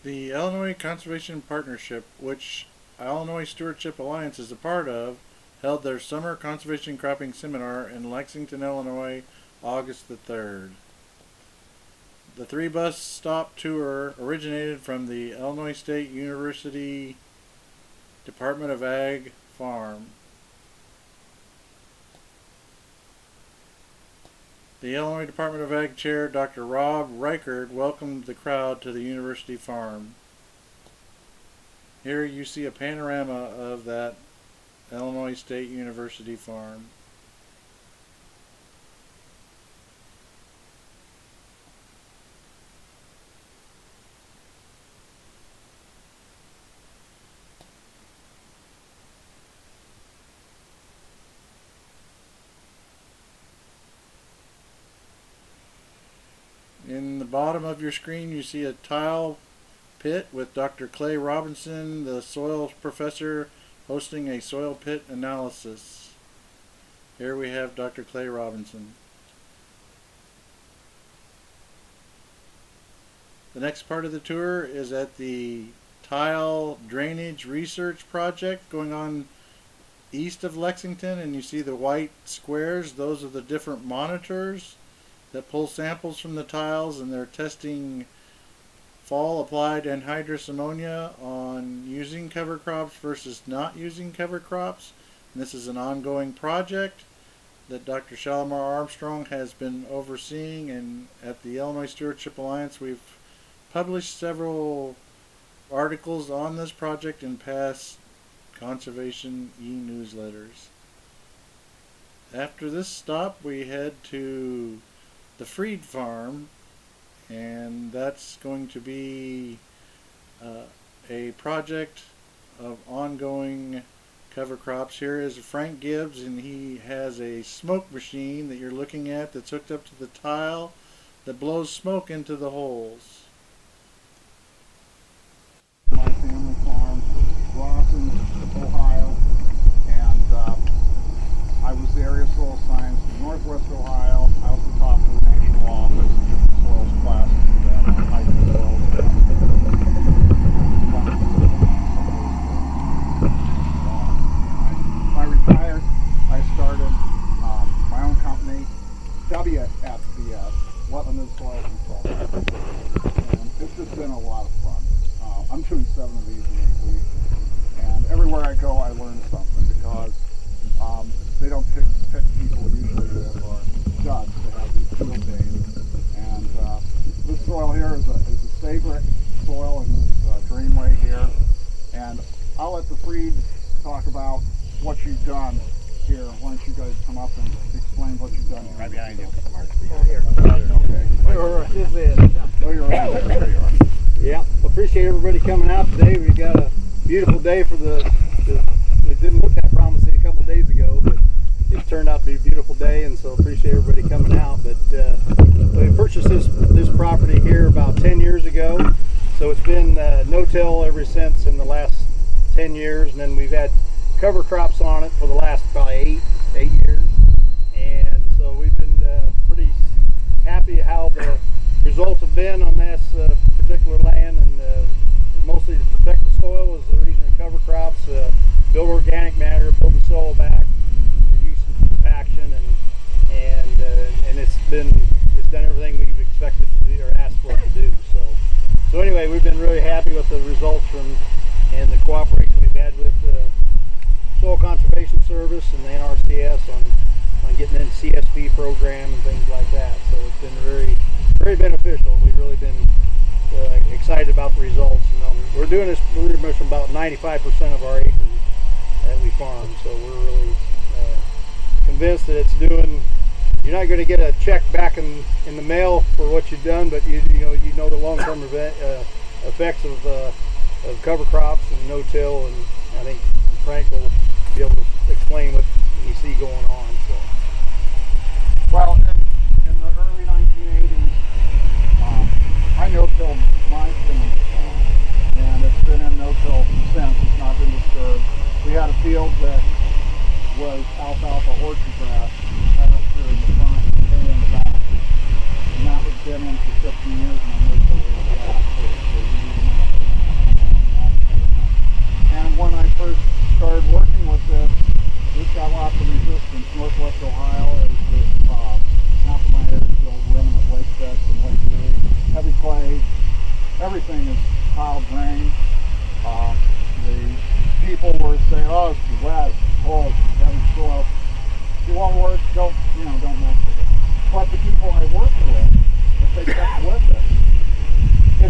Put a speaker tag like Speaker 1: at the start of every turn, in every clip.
Speaker 1: The Illinois Conservation Partnership, which Illinois Stewardship Alliance is a part of, held their summer conservation cropping seminar in Lexington, Illinois, August the 3rd. The 3-bus stop tour originated from the Illinois State University Department of Ag farm. The Illinois Department of Ag Chair, Dr. Rob Reichert, welcomed the crowd to the university farm. Here you see a panorama of that Illinois State University farm. In the bottom of your screen you see a tile pit with Dr. Clay Robinson, the soil professor, hosting a soil pit analysis. Here we have Dr. Clay Robinson. The next part of the tour is at the tile drainage research project going on east of Lexington, and you see the white squares. Those are the different monitors that pull samples from the tiles, and they're testing fall applied anhydrous ammonia on using cover crops versus not using cover crops. And this is an ongoing project that Dr. Shalimar Armstrong has been overseeing, and at the Illinois Stewardship Alliance we've published several articles on this project in past conservation e-newsletters. After this stop we head to the Freed Farm, and that's going to be a project of ongoing cover crops. Here is Frank Gibbs, and he has a smoke machine that you're looking at that's hooked up to the tile that blows smoke into the holes.
Speaker 2: My family farm, Rawson, Ohio, and I was the area soil science in Northwest Ohio. I was the top of the national office in different soils classes for them on hydro soils. When I retired, I started my own company, WSBS, Wetland and Soil Consulting, and it's just been a lot of fun. I'm doing 7 of these in 8 weeks, and everywhere I go I learn something, because they don't pick people usually that are duds to have these field days. And this soil here is a sabric soil in this drainway here, and I'll let the Freed talk about what you've done here. Why don't you guys come up and explain what you've done here?
Speaker 3: Right behind you.
Speaker 4: Oh, here.
Speaker 2: Okay.
Speaker 4: This is.
Speaker 2: Oh, you're right there. There you are.
Speaker 4: Yeah, well, appreciate everybody coming out today. We got a beautiful day for it didn't look that promising a couple days ago, but it turned out to be a beautiful day, and so appreciate everybody coming out. But we purchased this property here about 10 years ago, so it's been no-till ever since in the last 10 years, and then we've had cover crops on it for the last probably 8 years, and so we've been pretty happy how the results have been on this particular land, and mostly to protect the soil is the reason we cover crops, build organic matter, build the soil back, reduce compaction, and it's done everything we've expected to do or asked for it to do. So anyway, we've been really happy with the results and the cooperation we've had with the Soil Conservation Service and the NRCS on getting in the CSP program and things like that. So it's been very, very beneficial. We've really been excited about the results. And we're doing this pretty much about 95% of our acres that we farm. So we're really convinced that it's doing. You're not going to get a check back in the mail for what you've done, but you know the long-term effects of cover crops and no-till, and I think Frank will be able to explain what you see going on. So.
Speaker 2: Well, in the early 1980s, I no-tilled my family farm, and it's been in no-till since. It's not been disturbed. We had a field that was alfalfa orchard grass, right up here in the front and hay in the back. And that was been in for 15 years, and I no-tilled it grass too. So we used everything is tile drained. The people were saying, "Oh, it's too wet, it's cold, heavy soil. If you won't work, don't mess with it." But the people I worked with, if they kept with it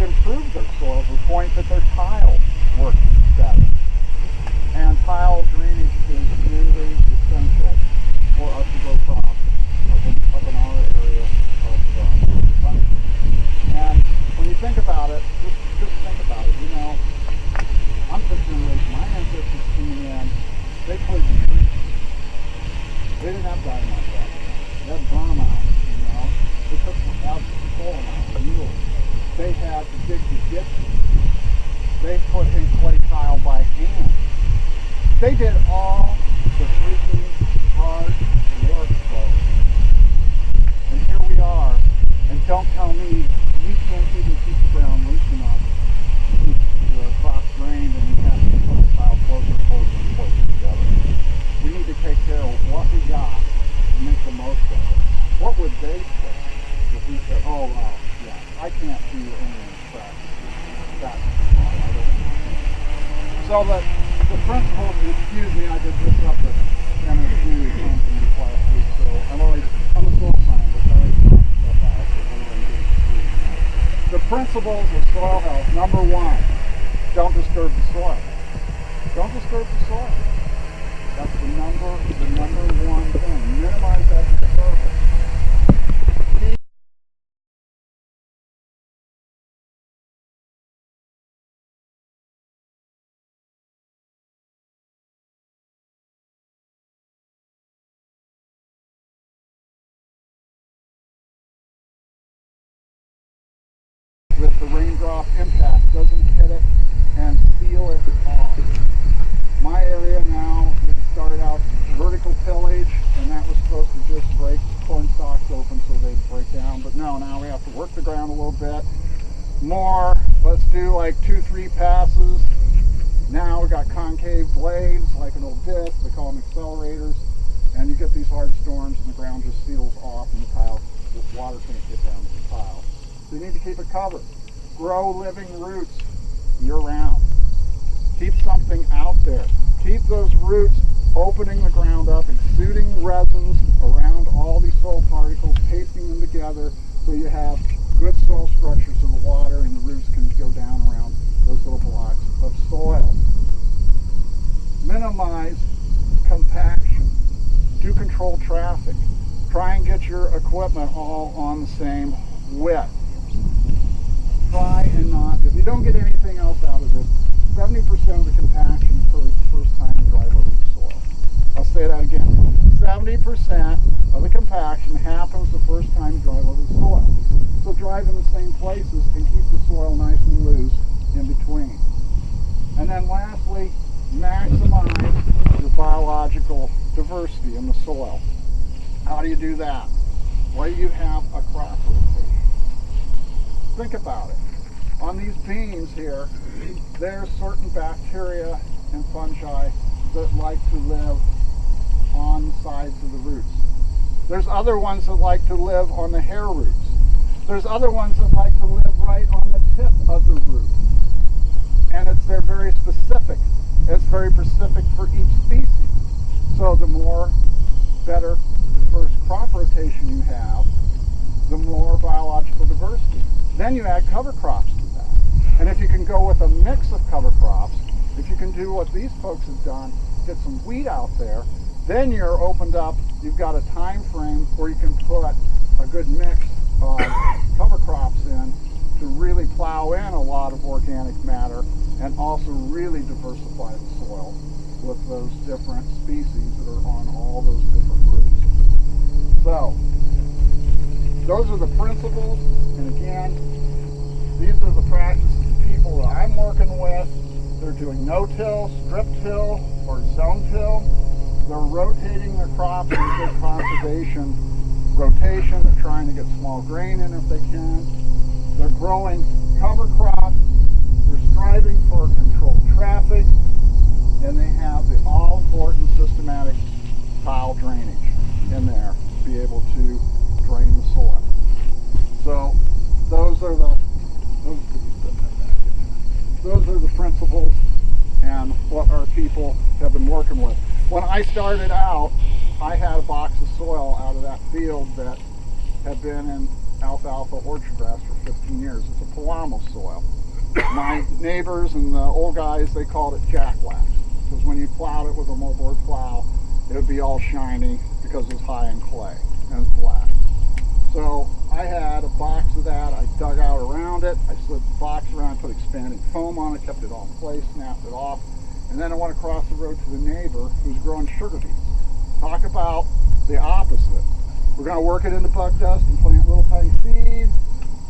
Speaker 2: improved their soil to the point that their tile worked better. And tile drainage is really essential for us to grow crops up in our area of the country. And when you think about it, just think about it. I'm fifth generation. My ancestors came in, they cleared the trees. They didn't have dynamite back then. They had burn out, They took out coal out, mules. They had to dig the ditches. They put in clay tile by hand. They did all the freaking hard work, folks. And here we are. And don't tell me we can't even keep the ground loose enough to keep the crops drained, and we have to put the tile closer and closer and closer together. We need to take care of what we got and make the most of it. What would they say if we said, "Oh, well, yeah, I can't do anything fresh. That's too hard. I don't know." So the principles, and excuse me, I did this up at MSU company last week, so I'm a soil scientist. I always talk stuff out, so everyone gets through. The principles of soil health: number one, don't disturb the soil. Don't disturb the soil. That's the number one thing. Minimize that disturbance. With the raindrop impact, doesn't hit it and seal it off. My area now, it started out vertical tillage, and that was supposed to just break corn stalks open so they'd break down. But no, now we have to work the ground a little bit more. Let's do like 2-3 passes. Now we got concave blades, like an old disc. They call them accelerators. And you get these hard storms, and the ground just seals off, and the tile, water can't get down to the tile. So you need to keep it covered. Grow living roots year-round. Keep something out there. Keep those roots opening the ground up, exuding resins around all these soil particles, pasting them together so you have good soil structure so the water and the roots can go down around those little blocks of soil. Minimize compaction. Do control traffic. Try and get your equipment all on the same width. Try and not, if you don't get anything else out of this, 70% of the compaction occurs the first time you drive over the soil. I'll say that again. 70% of the compaction happens the first time you drive over the soil. So drive in the same places and keep the soil nice and loose in between. And then lastly, maximize your biological diversity in the soil. How do you do that? Well, you have a crop rotation. Think about it. On these beans here, there's certain bacteria and fungi that like to live on the sides of the roots. There's other ones that like to live on the hair roots. There's other ones that like to live right on the tip of the root. And they're very specific. It's very specific for each species. So the more better diverse crop rotation you have, the more biological diversity. Then you add cover crops to that. And if you can go with a mix of cover crops, if you can do what these folks have done, get some wheat out there, then you're opened up, you've got a time frame where you can put a good mix of cover crops in to really plow in a lot of organic matter and also really diversify the soil with those different species that are on all those different roots. So, those are the principles, and again, these are the practices of people that I'm working with. They're doing no-till, strip-till, or zone-till. They're rotating their crops in good conservation rotation. They're trying to get small grain in if they can. They're growing cover crops. They're striving for controlled traffic. And they have the all-important systematic tile drainage in there to be able to drain the soil. So those are the those are the principles and what our people have been working with. When I started out, I had a box of soil out of that field that had been in alfalfa orchard grass for 15 years. It's a Palamo soil. My neighbors and the old guys, they called it jacklax, because when you plowed it with a moldboard plow, it would be all shiny because it was high in clay and it's black. So I had a box of that. I dug out around it. I slid the box around, put expanding foam on it, kept it all in place, snapped it off. And then I went across the road to the neighbor who's growing sugar beets. Talk about the opposite. We're going to work it into bug dust and plant little tiny seeds.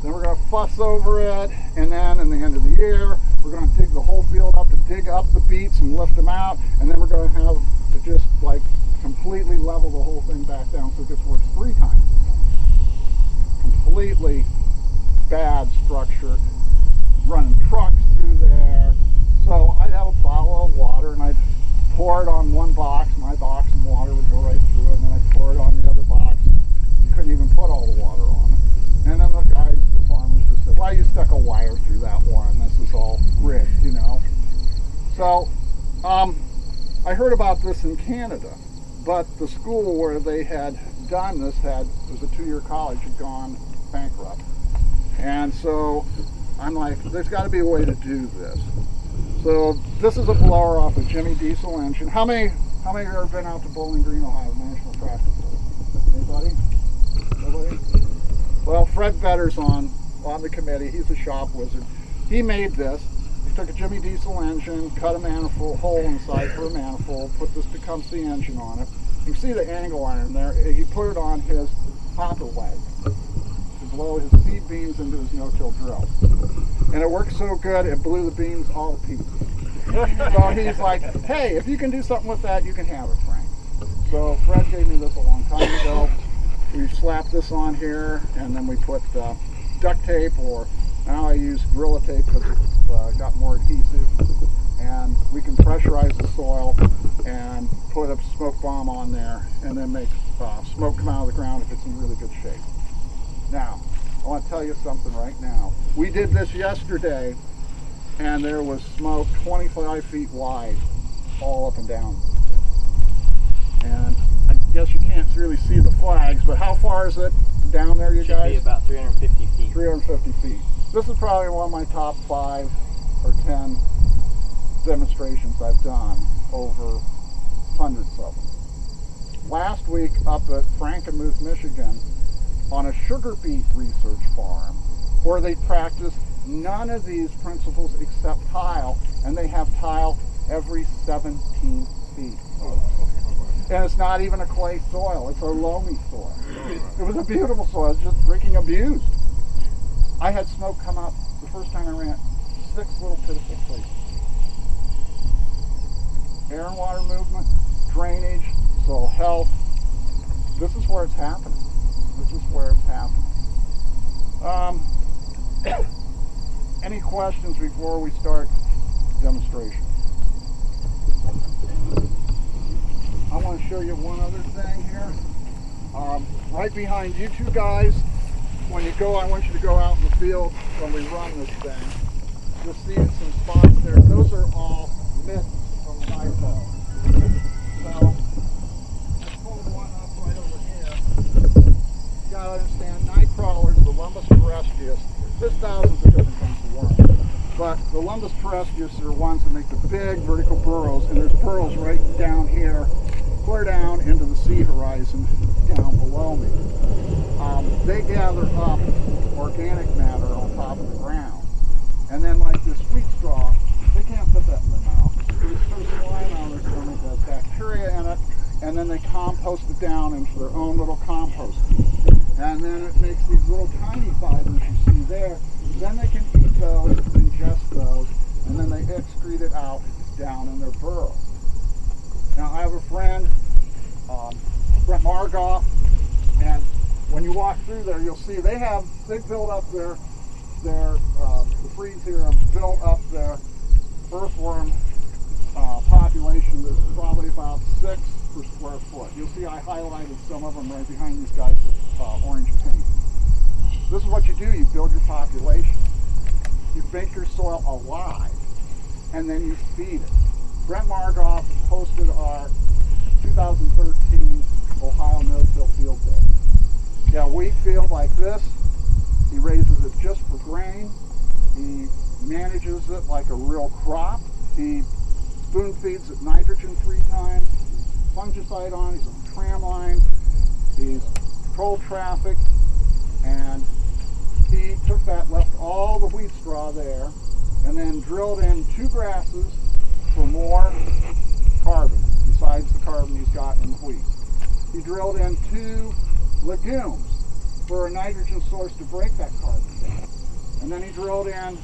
Speaker 2: Then we're going to fuss over it. And then in the end of the year, we're going to dig the whole field up to dig up the beets and lift them out. And then we're going to have to just like completely level the whole thing back down so it gets worked 3 times. Completely bad structure, running trucks through there. So I'd have a bottle of water and I'd pour it on one box, my box, and water would go right through it, and then I'd pour it on the other box. You couldn't even put all the water on it. And then the guys, the farmers, just said, well, you stuck a wire through that one, this is all rigged, you know. So I heard about this in Canada, but the school where they had done this it was a 2-year college, had gone bankrupt. And so I'm like, there's got to be a way to do this. So this is a blower off a Jimmy diesel engine. How many have ever been out to Bowling Green, Ohio, National Tractor Pull? Anybody? Nobody? Well, Fred Vedder's on the committee. He's a shop wizard. He made this. He took a Jimmy diesel engine, cut a manifold, hole inside for a manifold, put this Tecumseh engine on it. You can see the angle iron there. He put it on his hopper wagon to blow his seed beans into his no-till drill. And it worked so good, it blew the beans all to pieces. So he's like, hey, if you can do something with that, you can have it, Frank. So Fred gave me this a long time ago. We slapped this on here, and then we put duct tape, or now I use Gorilla Tape because it's got more adhesive. And we can pressurize the soil and put a smoke bomb on there, and then make smoke come out of the ground if it's in really good shape. Now, I want to tell you something right now. We did this yesterday, and there was smoke 25 feet wide all up and down. And I guess you can't really see the flags, but how far is it down there, you guys?
Speaker 4: Should be about 350 feet.
Speaker 2: 350 feet. This is probably one of my top 5 or 10 demonstrations I've done, over hundreds of them. Last week up at Frankenmuth, Michigan, on a sugar beet research farm, where they practice none of these principles except tile, and they have tile every 17 feet. And it's not even a clay soil, it's a loamy soil. It was a beautiful soil, it's just freaking abused. I had smoke come up the first time I ran 6 little pitiful places. Air and water movement, drainage, soil health. This is where it's happening. This is where it's happening. Any questions before we start demonstration? I want to show you one other thing here. Right behind you two guys, when you go, I want you to go out in the field when we run this thing. You'll see some spots there. Those are all mist from the nightfall. So, let's pull one up right over here. You gotta understand, night crawlers, the Lumbus terrestrius, there's thousands of different kinds of worms, but the Lumbus terrestrius are ones that make the big vertical burrows, and there's burrows right down here, clear down into the sea horizon down below me. They gather up organic matter on top of the ground, and then like this wheat straw, they can't put that in their mouth. They just put some lime on their stomach, has bacteria in it, and then they compost it down into their own little compost heap. And then it makes these little tiny fibers you see there. Then they can eat those, ingest those, and then they excrete it out down in their burrow. Now I have a friend, Brent Margoff, and when you walk through there, you'll see they built up the freeze here have built up their earthworm population. There's probably about 6 per square foot. You'll see I highlighted some of them right behind these guys with orange paint. This is what you do, you build your population. You make your soil alive. and then you feed it. Brent Margoff hosted our 2013 Ohio No-Till Field Day. Yeah, wheat field like this. He raises it just for grain. He manages it like a real crop. He spoon feeds it nitrogen 3 times. He's fungicide on. He's on tram line. He's controlled traffic. And he took that, left all the wheat straw there, and then drilled in 2 grasses for more carbon, besides the carbon he's got in the wheat. He drilled in 2 legumes for a nitrogen source to break that carbon down. And then he drilled in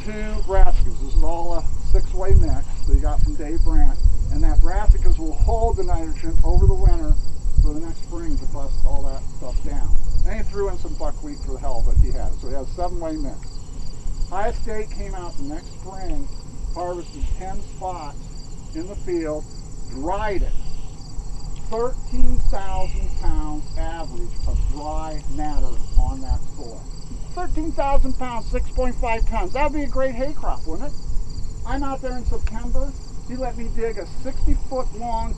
Speaker 2: 2 brassicas. This is all a 6-way mix that he got from Dave Brandt. And that brassicas will hold the nitrogen over the winter for the next spring to bust all that stuff down. And he threw in some buckwheat for the hell of it. He had it. So he had a 7-way mix. Highest date came out the next spring, harvested 10 spots in the field, dried it. 13,000 pounds average of dry matter on that soil. 13,000 pounds, 6.5 tons. That would be a great hay crop, wouldn't it? I'm out there in September. He let me dig a 60-foot long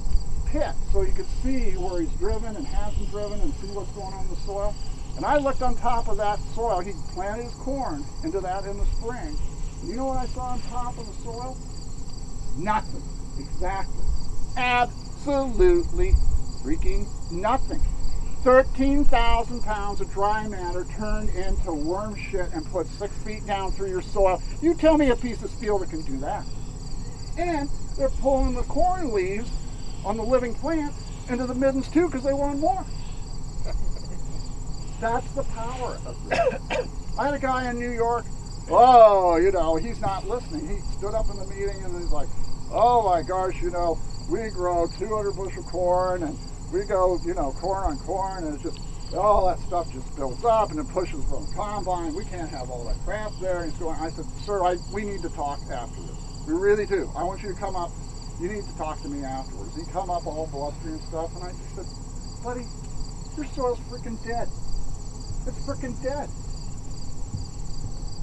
Speaker 2: pit so you could see where he's driven and hasn't driven and see what's going on in the soil. And I looked on top of that soil. He planted his corn into that in the spring. And you know what I saw on top of the soil? Nothing. Exactly. Absolutely freaking nothing. 13,000 pounds of dry matter turned into worm shit and put 6 feet down through your soil. You tell me a piece of steel that can do that. And they're pulling the corn leaves on the living plants into the middens too because they want more. That's the power of this. I had a guy in New York, he's not listening. He stood up in the meeting and he's like, oh my gosh, we grow 200 bushel corn and we go, corn on corn, and it's just, all that stuff just builds up and it pushes from the combine. We can't have all that crap there. And he's going, I said, sir, we need to talk after this. We really do. I want you to come up. You need to talk to me afterwards. He come up all blustery and stuff, and I just said, buddy, your soil's freaking dead. It's freaking dead.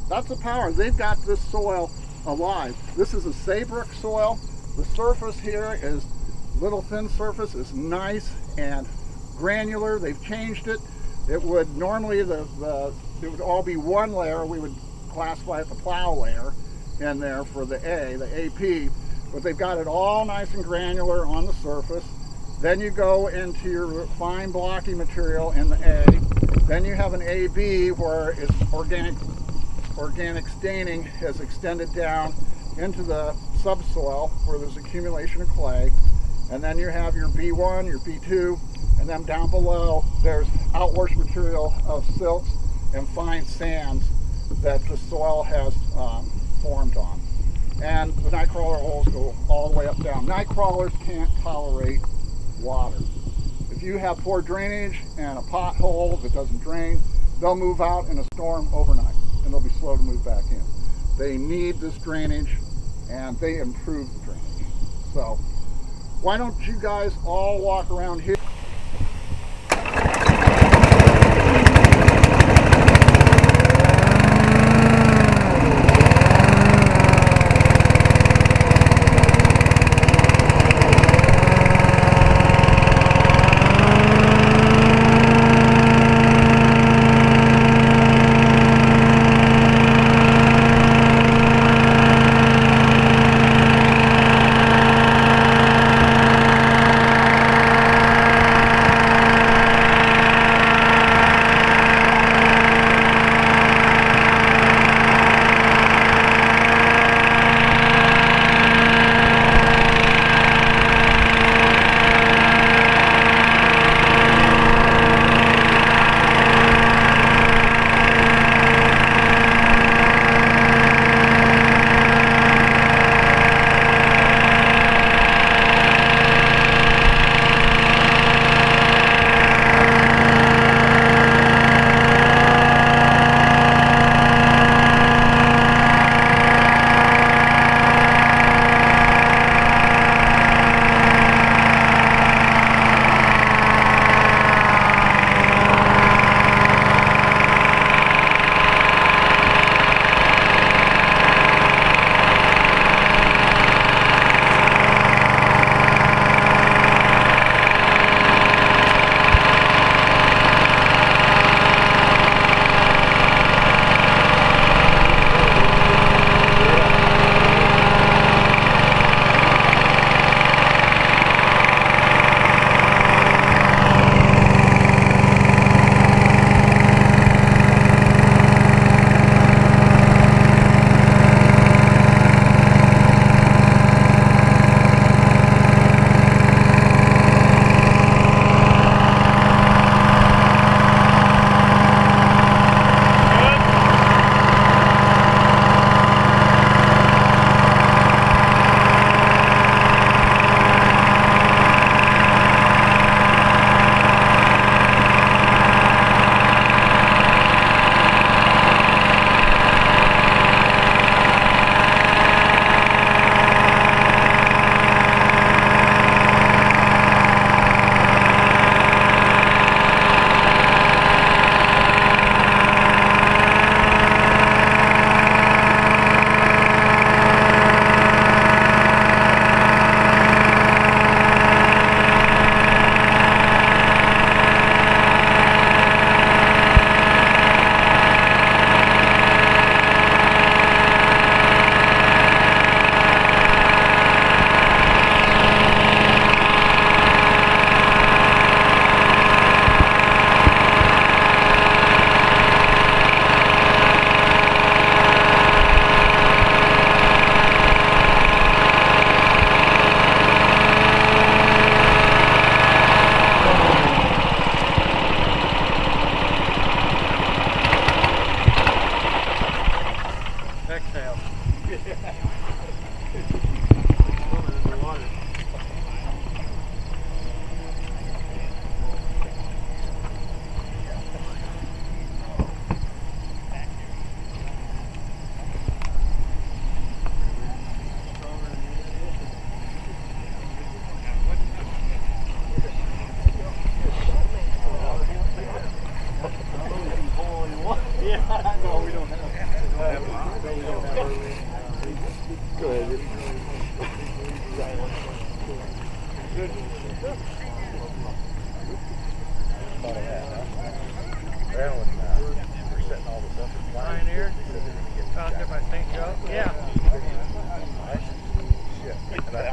Speaker 2: That's the power. They've got this soil alive. This is a Saybrook soil. The surface here is little thin surface, is nice and granular. They've changed it. It would normally it would all be 1 layer. We would classify it the plow layer in there for the AP, but they've got it all nice and granular on the surface. Then you go into your fine blocky material in the A. Then you have an AB where it's organic staining has extended down into the subsoil where there's accumulation of clay. And then you have your B1, your B2, and then down below there's outwash material of silts and fine sands that the soil has formed on. And the night crawler holes go all the way up down. Night crawlers can't tolerate water. If you have poor drainage and a pothole that doesn't drain, they'll move out in a storm overnight and they'll be slow to move back in. They need this drainage and they improve the drainage. So why don't you guys all walk around here?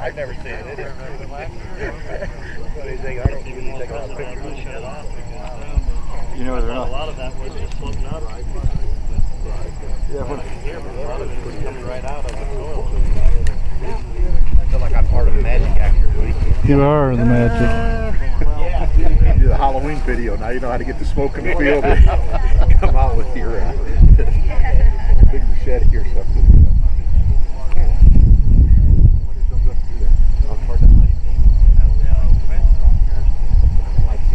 Speaker 3: I've never seen it. It is cool. I don't even take a lot of pictures.
Speaker 4: You know, they're
Speaker 5: A
Speaker 4: not.
Speaker 5: lot of that was just floating up.
Speaker 4: Yeah,
Speaker 5: A lot of it was coming right out of the soil.
Speaker 3: I feel like I'm part of the magic actually.
Speaker 6: You are the magic.
Speaker 3: You do the Halloween video. Now you know how to get the smoke in the field and come out with your big machete or something.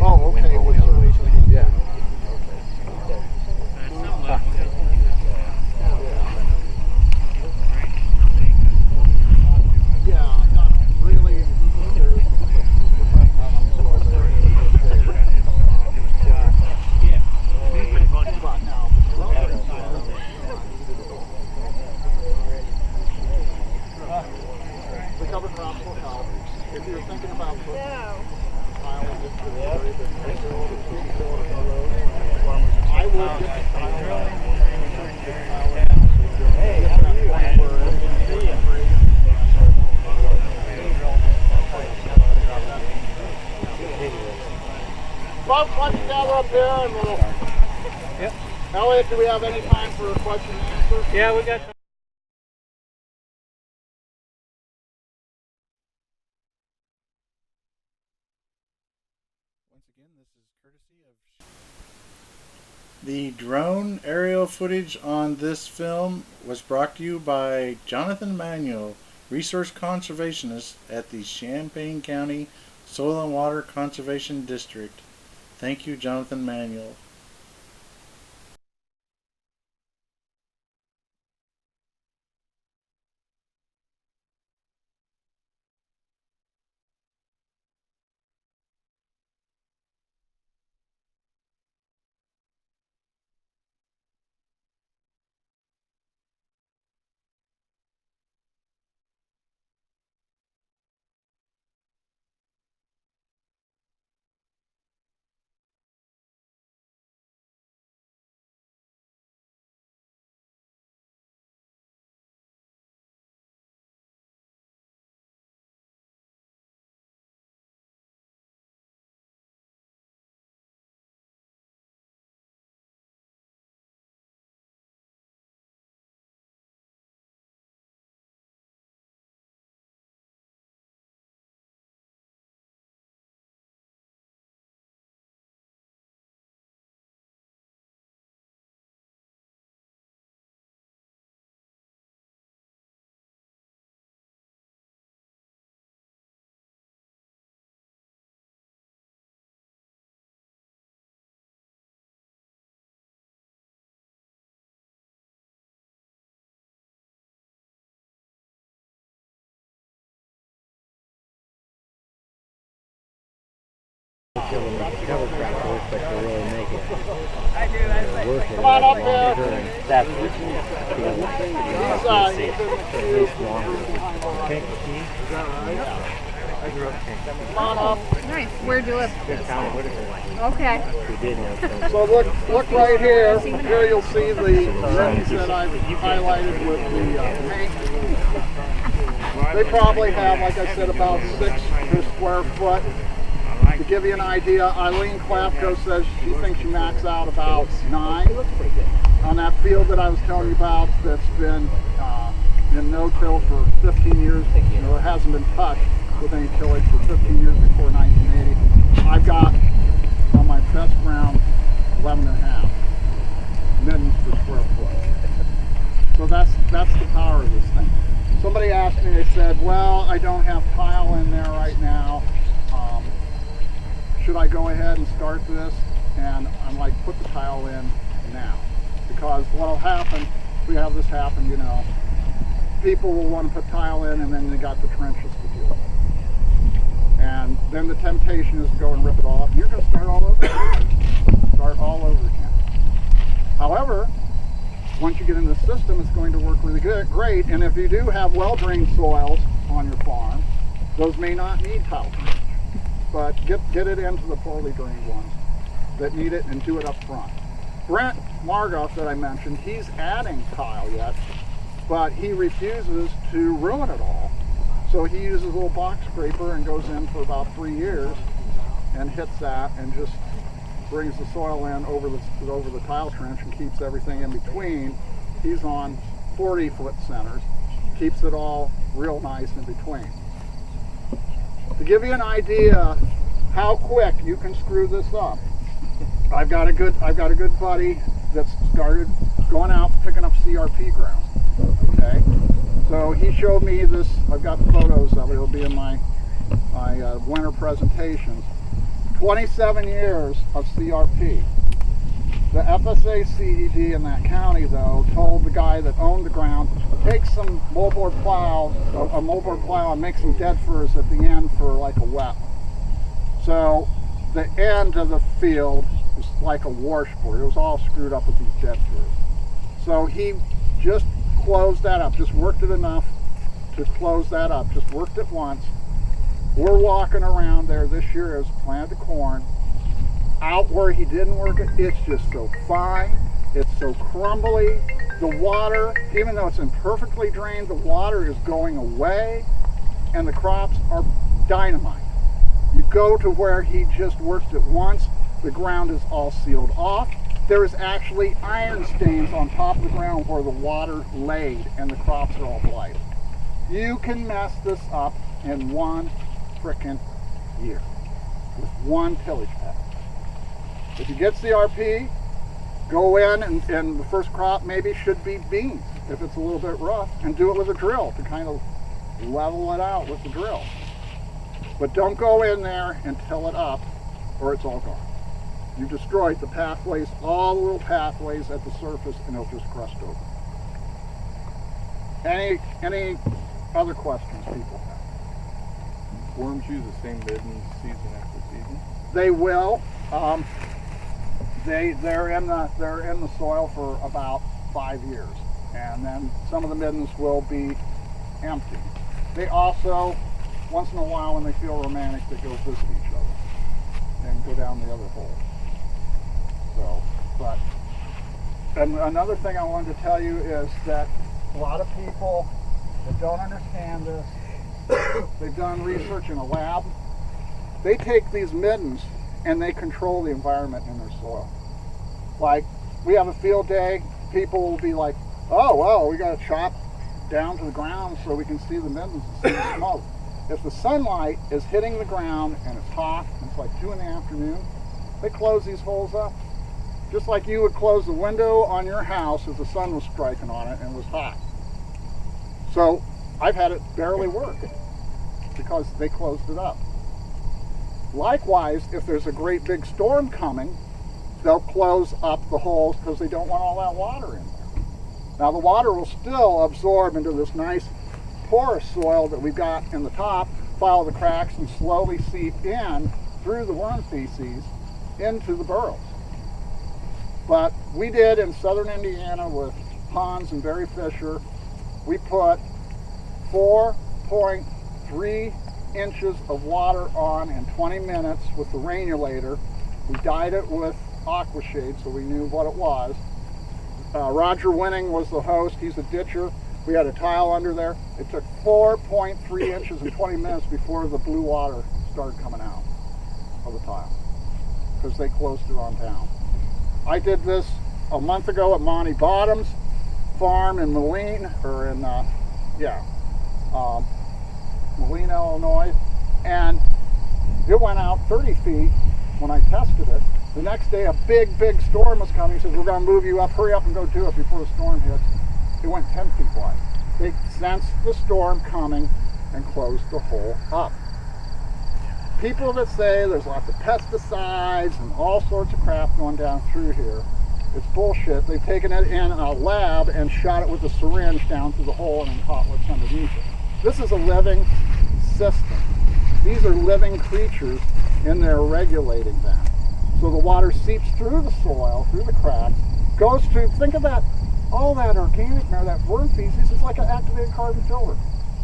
Speaker 2: Oh, okay.
Speaker 3: Yeah.
Speaker 2: Yeah, not really. But now, the cover crops will help. If you're thinking about putting tile in just to the area I would get the Folks, let's gather up here and we'll...
Speaker 4: Yep.
Speaker 2: Elliot, do we have any time for a question and answer?
Speaker 4: Yeah, we got.
Speaker 1: Once again, this is courtesy of. The drone aerial footage on this film was brought to you by Jonathan Manuel, resource conservationist at the Champaign County Soil and Water Conservation District. Thank you, Jonathan Manuel.
Speaker 3: Cover crop looks like they really make it.
Speaker 2: Come on up here.
Speaker 3: That's what at least longer. Pink tea. I grew up in
Speaker 2: Come on up.
Speaker 7: Nice. Where'd you live?
Speaker 3: Good town, Whitaker.
Speaker 7: Okay.
Speaker 3: We did know.
Speaker 2: So look right here. Here you'll see the rooms that I've highlighted with the paint. They probably have, like I said, about 6 per square foot. To give you an idea, Eileen Klafko says she thinks she max out about 9 on that field that I was telling you about that's been in no-till for 15 years. You know, it hasn't been touched with any tillage for 15 years before 1980. I've got on my best ground 11.5 mittens per square foot. So that's the power of this thing. said, well, I don't have tile in there right now. Should I go ahead and start this? And I'm like, put the tile in now. Because what'll happen, if we have this happen, you know, people will want to put tile in and then they got the trenches to deal with. And then the temptation is to go and rip it off. You're going to start all over again. Start all over again. However, once you get in the system, it's going to work really good, great. And if you do have well-drained soils on your farm, those may not need tile drainage. But get it into the poorly drained ones that need it and do it up front. Brent Margoff that I mentioned, he's adding tile yet, but he refuses to ruin it all. So he uses a little box scraper and goes in for about 3 years and hits that and just brings the soil in over the tile trench and keeps everything in between. He's on 40-foot centers, keeps it all real nice in between. To give you an idea how quick you can screw this up, I've got a good buddy that's started going out picking up CRP ground. Okay, so he showed me this. I've got the photos of it. It'll be in my winter presentations. 27 years of CRP. The FSA CED in that county, though, told the guy that owned the ground, take some moldboard plow, a moldboard plow, and make some dead furs at the end for like a wet. So the end of the field was like a washboard. It was all screwed up with these dead furs. So he just closed that up, just worked it enough to close that up, just worked it once. We're walking around there this year as planted corn. Out where he didn't work it, it's just so fine, it's so crumbly. The water, even though it's imperfectly drained, the water is going away and the crops are dynamite. You go to where he just worked it once, the ground is all sealed off. There is actually iron stains on top of the ground where the water laid and the crops are all blighted. You can mess this up in one frickin' year with one tillage pack. If you get CRP, go in and the first crop maybe should be beans if it's a little bit rough, and do it with a drill to kind of level it out with the drill. But don't go in there and till it up or it's all gone. You destroyed the pathways, all the little pathways at the surface, and it'll just crust over. Any other questions people have?
Speaker 7: Worms use the same middens season after season?
Speaker 2: They will. They're in the soil for about 5 years, and then some of the middens will be empty. They also, once in a while, when they feel romantic, they go visit each other and go down the other hole. So, and another thing I wanted to tell you is that a lot of people that don't understand this, they've done research in a lab. They take these middens and they control the environment in their soil. Like, we have a field day, people will be like, oh, well, we got to chop down to the ground so we can see the middens and see the smoke. If the sunlight is hitting the ground and it's hot, and it's like 2 in the afternoon, they close these holes up. Just like you would close the window on your house if the sun was striking on it and it was hot. So I've had it barely work because they closed it up. Likewise, if there's a great big storm coming, they'll close up the holes because they don't want all that water in there. Now the water will still absorb into this nice porous soil that we've got in the top, follow the cracks, and slowly seep in through the worm feces into the burrows. But we did in southern Indiana with Hans and Barry Fisher, we put 4.3 inches of water on in 20 minutes with the rainulator. We dyed it with aquashade so we knew what it was. Roger Winning was the host, he's a ditcher. We had a tile under there. It took 4.3 inches in 20 minutes before the blue water started coming out of the tile because they closed it on down. I did this a month ago at Monty Bottom's farm in Moline, Moline, Illinois, and it went out 30 feet when I tested it. The next day a big storm was coming. He says, we're going to move you up, hurry up and go do it before the storm hits. It went 10 feet wide. They sensed the storm coming. and closed the hole up. People that say there's lots of pesticides and all sorts of crap going down through here, it's bullshit. They've taken it in a lab and shot it with a syringe down through the hole and then caught what's underneath it. This is a living system. These are living creatures and they're regulating that. So the water seeps through the soil, through the cracks, goes through, think of that, all that organic matter, that worm feces is like an activated carbon filter.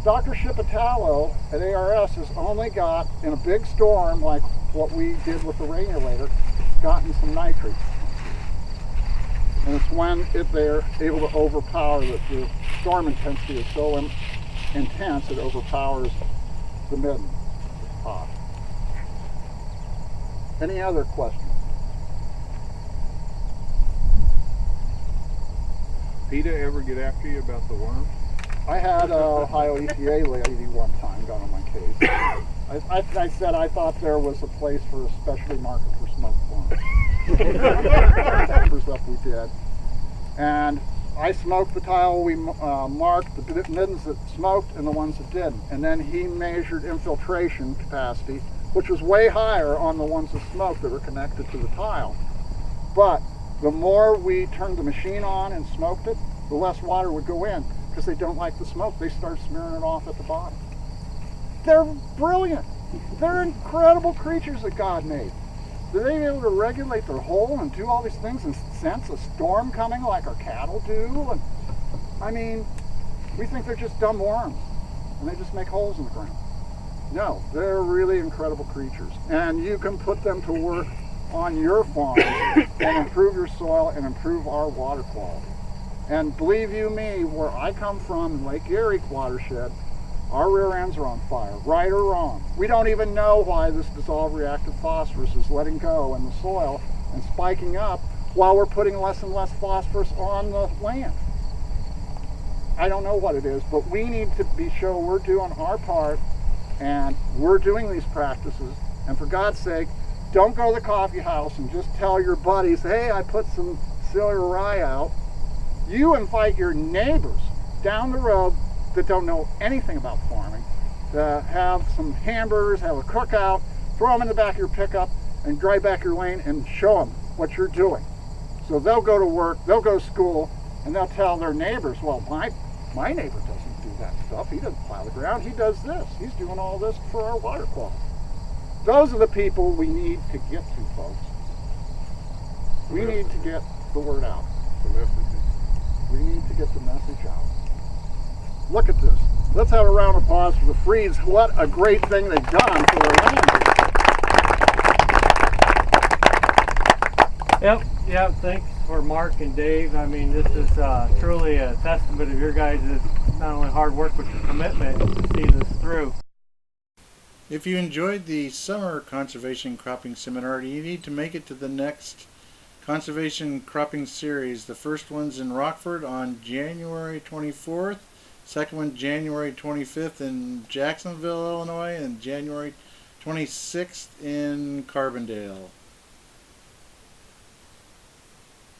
Speaker 2: Dr. Shipitalo at ARS has only got, in a big storm like what we did with the regulator, gotten some nitrates. And it's when they're able to overpower, the storm intensity is so intense it overpowers the midden. Any other questions?
Speaker 7: PETA ever get after you about the worms?
Speaker 2: I had a Ohio EPA lady one time got on my case. I said I thought there was a place for a specialty market for smoked worms. For stuff we did. And I smoked the tile, we marked the middens that smoked and the ones that didn't. And then he measured infiltration capacity, which was way higher on the ones that smoked that were connected to the tile. But the more we turned the machine on and smoked it, the less water would go in because they don't like the smoke. They start smearing it off at the bottom. They're brilliant. They're incredible creatures that God made. They're able to regulate their hole and do all these things and sense a storm coming like our cattle do. And I mean, we think they're just dumb worms and they just make holes in the ground. No, they're really incredible creatures. And you can put them to work on your farm and improve your soil and improve our water quality. And believe you me, where I come from in Lake Erie watershed, our rear ends are on fire, right or wrong. We don't even know why this dissolved reactive phosphorus is letting go in the soil and spiking up while we're putting less and less phosphorus on the land. I don't know what it is, but we need to be sure we're doing our part and we're doing these practices. And for God's sake, don't go to the coffee house and just tell your buddies, hey, I put some celery rye out. You invite your neighbors down the road that don't know anything about farming to have some hamburgers, have a cookout, throw them in the back of your pickup and drive back your lane and show them what you're doing. So they'll go to work, they'll go to school, and they'll tell their neighbors, well, my neighbor doesn't do that stuff. He doesn't plow the ground. He does this. He's doing all this for our water quality. Those are the people we need to get to, folks. We need to get the word out.
Speaker 7: The message.
Speaker 2: We need to get the message out. Look at this. Let's have a round of applause for the Freeds. What a great thing they've done for their land.
Speaker 8: Yep, thanks for Mark and Dave. I mean, this is truly a testament of your guys' not only hard work, but your commitment to see this through.
Speaker 1: If you enjoyed the summer conservation cropping seminar, you need to make it to the next conservation cropping series. The first one's in Rockford on January 24th, second one January 25th in Jacksonville, Illinois, and January 26th in Carbondale.